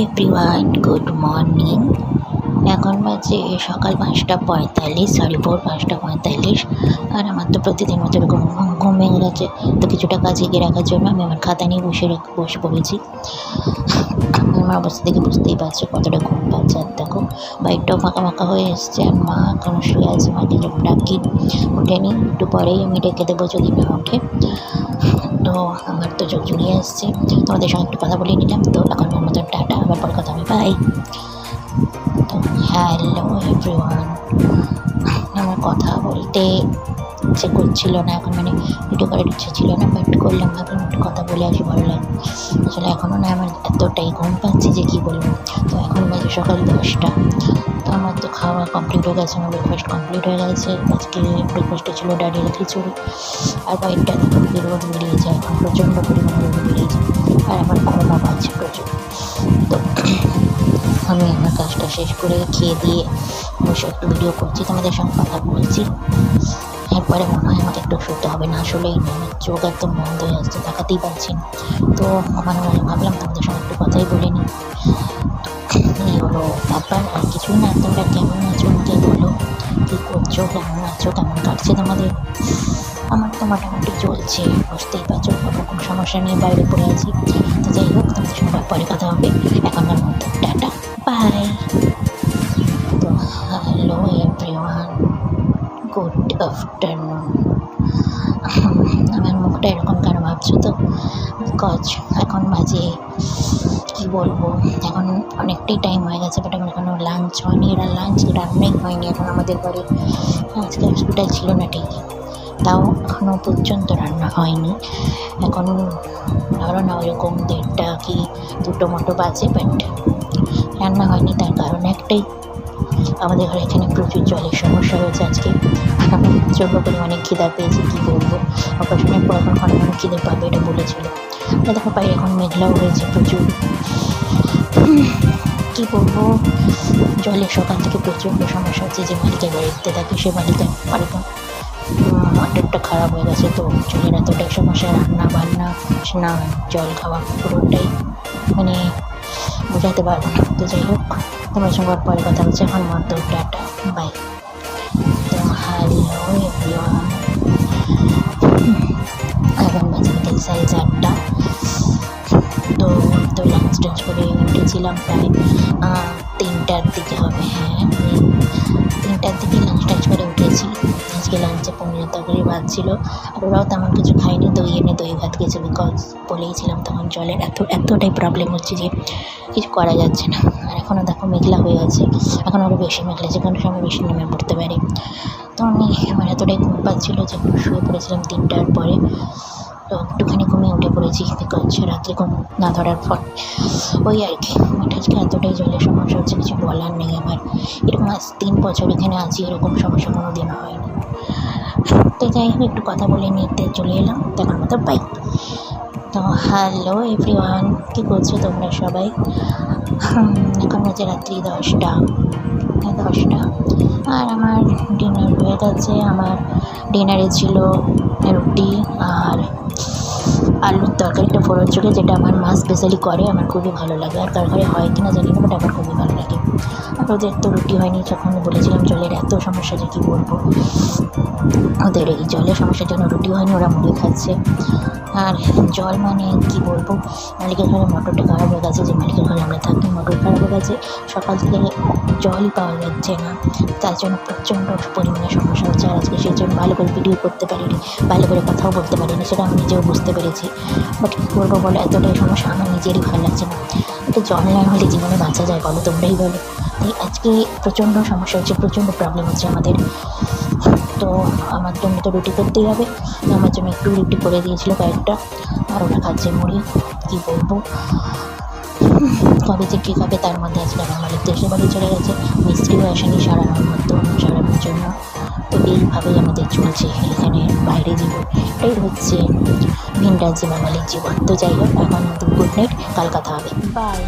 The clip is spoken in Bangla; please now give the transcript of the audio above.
Everyone, good morning. এখন বাজে সকাল 5:45, ভোর 5:45। আর আমার তো প্রতিদিন মতো এরকম ঘুম ভেঙে গেছে। তো কিছুটা কাজ এগিয়ে রাখার জন্য আমি আমার খাতা নিয়ে বসে পড়েছি। আমার অবস্থা দেখে বুঝতেই পারছো কতটা ঘুম পাচ্ছে। আর দেখো বাইকটাও ফাঁকা ফাঁকা হয়ে এসছে, আর মা এখনও শুয়ে আছে। মাকে যখন ডাকি ওঠেনি, একটু পরেই আমি ডেকে দেবো যদি না ওঠে। তো আমার তো চোখ জুড়িয়ে আসছে, তোমাদের সঙ্গে একটু কথা বলে নিলাম। তো এখন আমার মতন টাটা, আবার পরে কথা হবে, বাই। তো হ্যালো এভরিওয়ান, আমার কথা বলতে ইচ্ছে করছিল না এখন, মানে ভিডিও করার ইচ্ছে ছিল না, বাট করলাম, ভাবলাম একটু কথা বলে আসি, ভালো লাগে। আসলে এখনও না আমার এতটাই ঘুম পাচ্ছে যে কী বলবো। তো এখন বাজে সকাল 10টা। তো আমার তো খাওয়া কমপ্লিট হয়ে গেছে, আমার ব্রেকফাস্ট কমপ্লিট হয়ে গেছে। আজকে ব্রেকফাস্টে ছিল ডালের খিচুড়ি, আর বাইকটা দেখুন রোদ বেরিয়েছে, এখন প্রচণ্ড পরিমাণে রোদ বেরিয়েছে, আর আমার ঘুমও পাচ্ছে প্রচুর। তো আমি আমার কাজটা শেষ করে খেয়ে দিয়ে বসে একটু ভিডিও করছি, তোমাদের সঙ্গে কথা বলছি। এরপরে মনে হয় আমাকে একটু শুতে হবে, না আসলেই না, আমার চোখ একদম বন্ধ হয়ে আসছে, তাকাতেই পারছি না। তো আমার ভাবলাম তোমাদের সঙ্গে একটু কথাই বলে নিই। এই হলো ব্যাপার, আর কিছুই না। তোমরা কেমন আছো আমাকে বলো, কী করছো, কেমন আছো, কেমন কাটছে তোমাদের? আমার তো মোটামুটি চলছে, বুঝতেই পারছো, ওরকম সমস্যা নিয়ে বাইরে পড়ে আছি। তো যাই হোক, তোমাদের সঙ্গে পরে কথা হবে। এখনকার মতো টাটা, বাই। তো হ্যালো এভরিওয়ান, গুড আফটারনুন। আমার মুখটা এরকম কেন ভাবছো? তো বিকজ এখন বাজে কী বলবো, এখন অনেকটাই টাইম হয়ে গেছে, বাট আমার এখনও লাঞ্চ হয়নি। এরা লাঞ্চ রান্নাই হয়নি এখন আমাদের ঘরে। আজকে হসপিটাল ছিল না ঠিকই, তাও এখনও পর্যন্ত রান্না হয়নি। এখন ধরো না ওইরকম 1:30 কি 2টো মতো বাজে, বাট রান্না হয়নি। তার কারণ একটাই, আমাদের ঘরে এখানে প্রচুর জলের সমস্যা হয়েছে আজকে। আমার প্রচণ্ড পরিমাণে খিদা পেয়েছে, কী বলবো। অপারেশনের পর এখন ঘন ঘন খিদে পাবে এটা বলেছিল। দেখো বাইরে এখন মেঘলাও হয়েছে প্রচুর। কী বলবো, জলের সকাল থেকে প্রচণ্ড সমস্যা হচ্ছে। যে মালিকের বাড়িতে থাকে সে মালিকের বাড়িটা মোটরটা খারাপ হয়ে গেছে, তো জলের এতটাই সমস্যা, রান্না বান্না, স্নান, জল খাওয়া, পুরোটাই মানে বোঝাতে পারবো না। তো যাই হোক, তোমার সঙ্গে পরে কথা হচ্ছে, এখন মতো টাটা, বাই। তো হ্যালো এভরিওয়ান, এখন বাজে বিকেল 4:30। তো লাঞ্চ টাঞ্চ করে উঠেছিলাম প্রায় 3টার দিকে হবে। হ্যাঁ, 3টার দিকে লাঞ্চ টাঞ্চ করে উঠেছি। আজকে লাঞ্চে পনিরের তরকারি ভাত ছিল, আর ওরাও তেমন কিছু খায়নি, দই এনে দই ভাত খেয়েছে। বিকজ বলেইছিলাম তখন জলের এতটাই প্রবলেম হচ্ছে যে কিছু করা যাচ্ছে না। আর এখনও দেখো মেঘলা হয়ে আছে, এখন আরও বেশি মেঘলা, যে কোনো সময় বেশি নেমে পড়তে পারে। তো আমার এতটাই ঘুম পাচ্ছিলো যে শুয়ে পড়েছিলাম 3টার পরে। তো একটুখানি ঘুমিয়ে উঠে পড়েছি, বিকজ রাত্রে ঘুম না ধরার ফল ওই আর কি। বাট আজকে এতটাই জলের সমস্যা হচ্ছে, কিছু বলার নেই আমার। এরকম আজ 3 বছর এখানে আছি, এরকম সমস্যা কোনো দিনও হয়নি। তো যাই হোক, একটু কথা বলে নিতে চলে এলাম, তখন মতো বাই। তো হ্যালো এভরিওয়ান, কী করছো তোমরা সবাই? এখন হচ্ছে রাত্রি 10টা। আর আমার ডিনার হয়ে গেছে। আমার ডিনারে ছিল রুটি আর আলুর তরকারিটা ফোড়ন চুলে, যেটা আমার মা স্পেশালি করে, আমার খুবই ভালো লাগে। আর তরকারি হয় কিনা জানি না, বাট আমার খুবই ভালো লাগে। আর ওদের তো রুটি হয়নি, যখন বলেছিলাম জলের এত সমস্যা যে কী বলবো। ওদের এই জলের সমস্যার জন্য রুটি হয়নি, ওরা মুড়ি খাচ্ছে। আর জল মানে কী বলবো, মালিকের ঘরে মোটরটা খারাপ হয়ে গেছে, যে মালিকের ঘরে আমরা থাকি মোটর খারাপ হয়ে গেছে। সকাল থেকে জলই পাওয়া যাচ্ছে না, তার জন্য প্রচণ্ড পরিমাণে সমস্যা হচ্ছে। আর আজকে সেই জন্য ভালো করে ভিডিও করতে পারিনি, ভালো করে কথাও বলতে পারিনি, সেটা আমি নিজেও বুঝতে পেরেছি। বাট কী করবো বলো, এতটাই সমস্যা, আমার নিজেরই ভালো লাগছে না। তো জল না হলে জীবনে বাঁচা যায় বলো, তোমরাই বলো। তাই আজকে প্রচণ্ড সমস্যা হচ্ছে, প্রচণ্ড প্রবলেম হচ্ছে আমাদের। তো আমার জন্য তো রুটি করতেই হবে, আমার জন্য একটু রুটি করে দিয়েছিল কয়েকটা, আর ওরা খাচ্ছে মুড়ি। কী বলবো, কবে যে কী খাবে তার মধ্যে আজকে আমার মালিক দেশের বাড়ি চলে গেছে, মিস্ত্রিও আসেনি সারানোর জন্য। তো এইভাবেই আমাদের চলছে এখানে বাইরে জীবন, এটাই হচ্ছে ভিন রাজ্যে বাঙালির জীবন। তো যাই হোক, এখন গুড নাইট, কাল কথা হবে, বাই।